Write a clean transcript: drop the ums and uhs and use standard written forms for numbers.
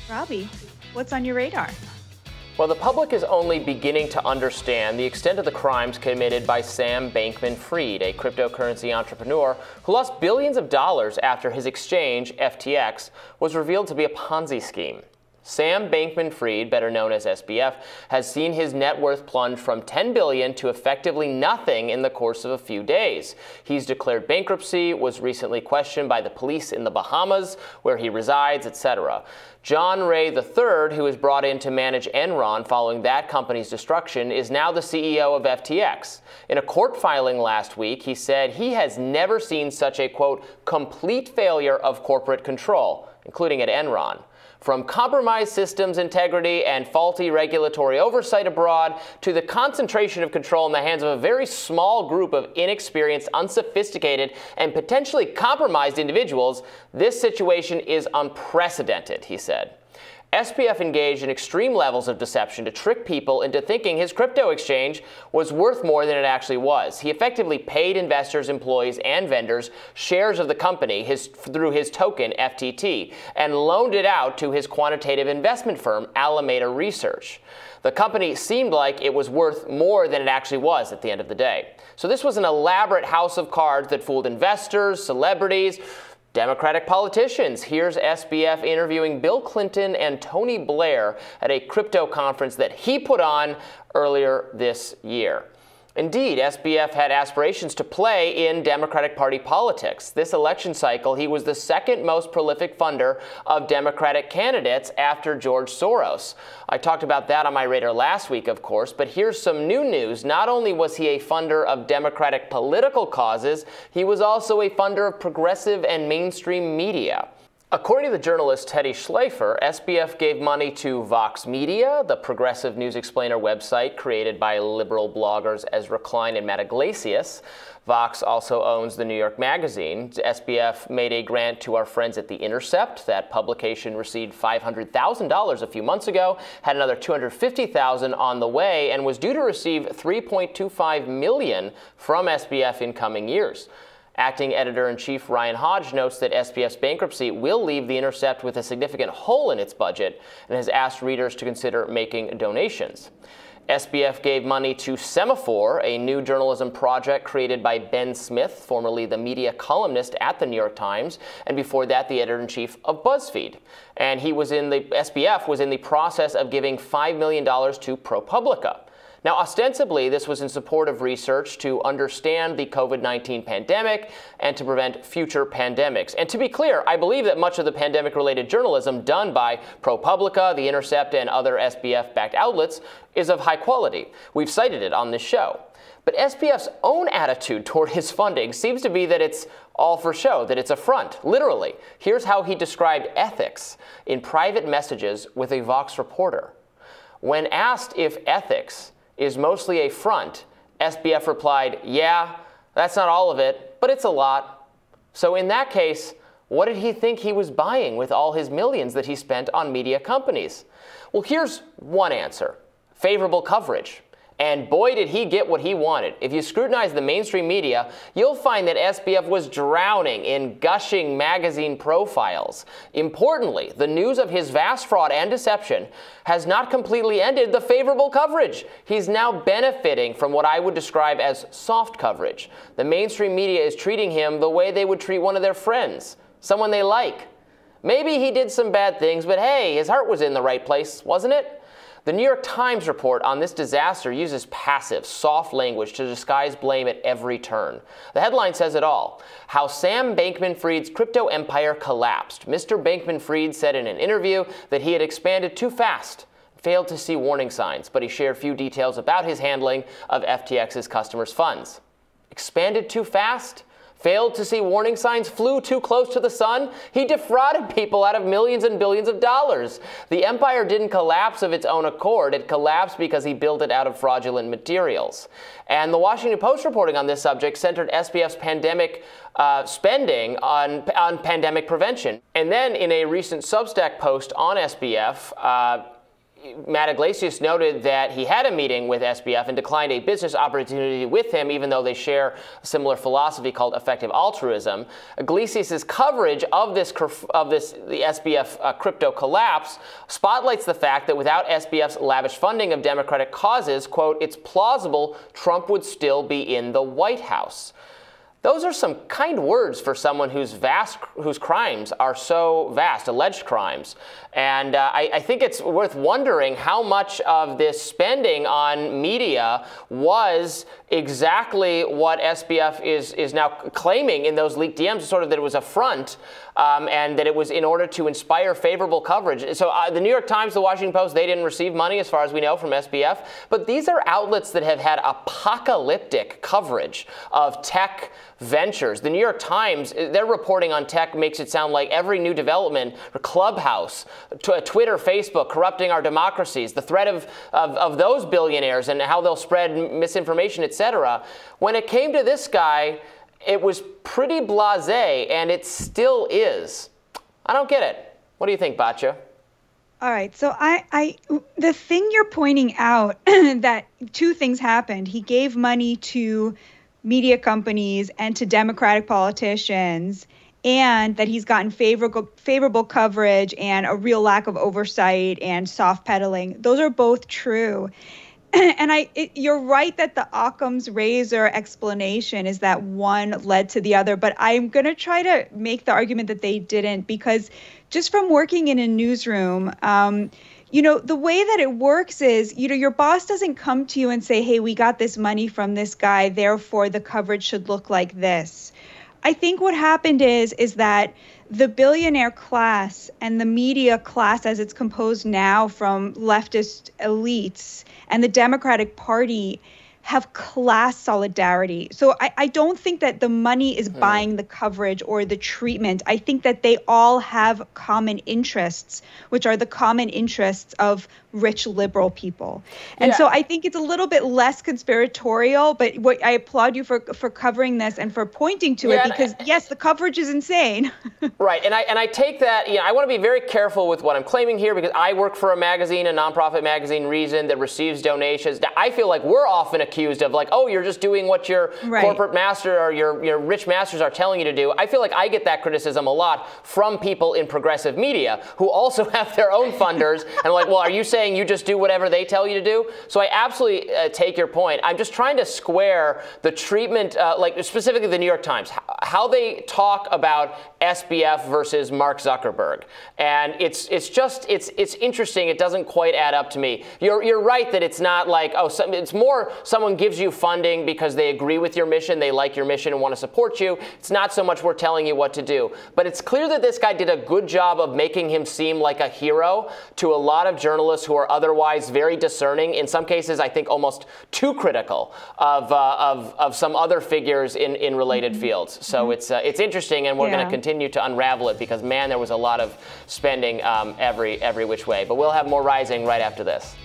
Robby, what's on your radar? Well, the public is only beginning to understand the extent of the crimes committed by Sam Bankman-Fried, a cryptocurrency entrepreneur who lost billions of dollars after his exchange, FTX, was revealed to be a Ponzi scheme. Sam Bankman-Fried, better known as SBF, has seen his net worth plunge from $10 billion to effectively nothing in the course of a few days. He's declared bankruptcy, was recently questioned by the police in the Bahamas, where he resides, etc. John Ray III, who was brought in to manage Enron following that company's destruction, is now the CEO of FTX. In a court filing last week, he said he has never seen such a, quote, complete failure of corporate control, including at Enron. From compromised systems integrity and faulty regulatory oversight abroad to the concentration of control in the hands of a very small group of inexperienced, unsophisticated, and potentially compromised individuals, this situation is unprecedented, he said. SBF engaged in extreme levels of deception to trick people into thinking his crypto exchange was worth more than it actually was. He effectively paid investors, employees, and vendors shares of the company through his token, FTT, and loaned it out to his quantitative investment firm, Alameda Research. The company seemed like it was worth more than it actually was at the end of the day. So this was an elaborate house of cards that fooled investors, celebrities, Democratic politicians. Here's SBF interviewing Bill Clinton and Tony Blair at a crypto conference that he put on earlier this year. Indeed, SBF had aspirations to play in Democratic Party politics. This election cycle, he was the second most prolific funder of Democratic candidates after George Soros. I talked about that on my radar last week, of course, but here's some new news. Not only was he a funder of Democratic political causes, he was also a funder of progressive and mainstream media. According to the journalist Teddy Schleifer, SBF gave money to Vox Media, the progressive news explainer website created by liberal bloggers Ezra Klein and Matt Iglesias. Vox also owns the New York Magazine. SBF made a grant to our friends at The Intercept. That publication received $500,000 a few months ago, had another $250,000 on the way, and was due to receive $3.25 million from SBF in coming years. Acting editor-in-chief Ryan Hodge notes that SBF's bankruptcy will leave The Intercept with a significant hole in its budget and has asked readers to consider making donations. SBF gave money to Semaphore, a new journalism project created by Ben Smith, formerly the media columnist at the New York Times, and before that the editor-in-chief of BuzzFeed. And SBF was in the process of giving $5 million to ProPublica. Now, ostensibly, this was in support of research to understand the COVID-19 pandemic and to prevent future pandemics. And to be clear, I believe that much of the pandemic-related journalism done by ProPublica, The Intercept, and other SBF-backed outlets is of high quality. We've cited it on this show. But SBF's own attitude toward his funding seems to be that it's all for show, that it's a front, literally. Here's how he described ethics in private messages with a Vox reporter. When asked if ethics is mostly a front, SBF replied, yeah, that's not all of it, but it's a lot. So in that case, what did he think he was buying with all his millions that he spent on media companies? Well, here's one answer: favorable coverage. And boy, did he get what he wanted. If you scrutinize the mainstream media, you'll find that SBF was drowning in gushing magazine profiles. Importantly, the news of his vast fraud and deception has not completely ended the favorable coverage. He's now benefiting from what I would describe as soft coverage. The mainstream media is treating him the way they would treat one of their friends, someone they like. Maybe he did some bad things, but hey, his heart was in the right place, wasn't it? The New York Times report on this disaster uses passive, soft language to disguise blame at every turn. The headline says it all: how Sam Bankman-Fried's crypto empire collapsed. Mr. Bankman-Fried said in an interview that he had expanded too fast, failed to see warning signs, but he shared few details about his handling of FTX's customers' funds. Expanded too fast? Failed to see warning signs? Flew too close to the sun? He defrauded people out of millions and billions of dollars. The empire didn't collapse of its own accord. It collapsed because he built it out of fraudulent materials. And the Washington Post reporting on this subject centered SBF's pandemic spending on pandemic prevention. And then in a recent Substack post on SBF, Matt Iglesias noted that he had a meeting with SBF and declined a business opportunity with him, even though they share a similar philosophy called effective altruism. Iglesias' coverage of the SBF crypto collapse spotlights the fact that without SBF's lavish funding of Democratic causes, quote, it's plausible Trump would still be in the White House. Those are some kind words for someone whose crimes are so vast, alleged crimes. And I think it's worth wondering how much of this spending on media was exactly what SBF is now claiming in those leaked DMs, sort of that it was a front and that it was in order to inspire favorable coverage. So the New York Times, the Washington Post, they didn't receive money as far as we know from SBF. But these are outlets that have had apocalyptic coverage of tech ventures. The New York Times, their reporting on tech makes it sound like every new development, Clubhouse, Twitter, Facebook, corrupting our democracies, the threat of those billionaires and how they'll spread misinformation, etc. When it came to this guy, it was pretty blasé, and it still is. I don't get it. What do you think, Batya? All right. So the thing you're pointing out, that two things happened. He gave money to media companies and to Democratic politicians, and that he's gotten favorable coverage and a real lack of oversight and soft peddling. Those are both true. And you're right that the Occam's razor explanation is that one led to the other, but I'm going to try to make the argument that they didn't, because just from working in a newsroom, the way that it works is, your boss doesn't come to you and say, hey, we got this money from this guy, therefore the coverage should look like this. I think what happened is that the billionaire class and the media class as it's composed now from leftist elites and the Democratic Party have class solidarity. So I don't think that the money is buying the coverage or the treatment. I think that they all have common interests, which are the common interests of rich liberal people. And so I think it's a little bit less conspiratorial, but I applaud you for covering this and for pointing to it, because yes, the coverage is insane. Right, and I take that, I want to be very careful with what I'm claiming here, because I work for a magazine, a nonprofit magazine, Reason, that receives donations. I feel like we're often accused of like, oh, you're just doing what your corporate master or your rich masters are telling you to do. I feel like I get that criticism a lot from people in progressive media who also have their own funders and like, well, are you saying you just do whatever they tell you to do? So I absolutely take your point. I'm just trying to square the treatment, like specifically the New York Times, how they talk about SBF versus Mark Zuckerberg. And it's interesting. It doesn't quite add up to me. You're right that it's not like, oh, it's more someone gives you funding because they agree with your mission, they like your mission and want to support you. It's not so much we're telling you what to do. But it's clear that this guy did a good job of making him seem like a hero to a lot of journalists who are otherwise very discerning. In some cases, I think almost too critical of some other figures in related fields. So it's interesting, and we're going to continue to unravel it, because man, there was a lot of spending every which way. But we'll have more Rising right after this.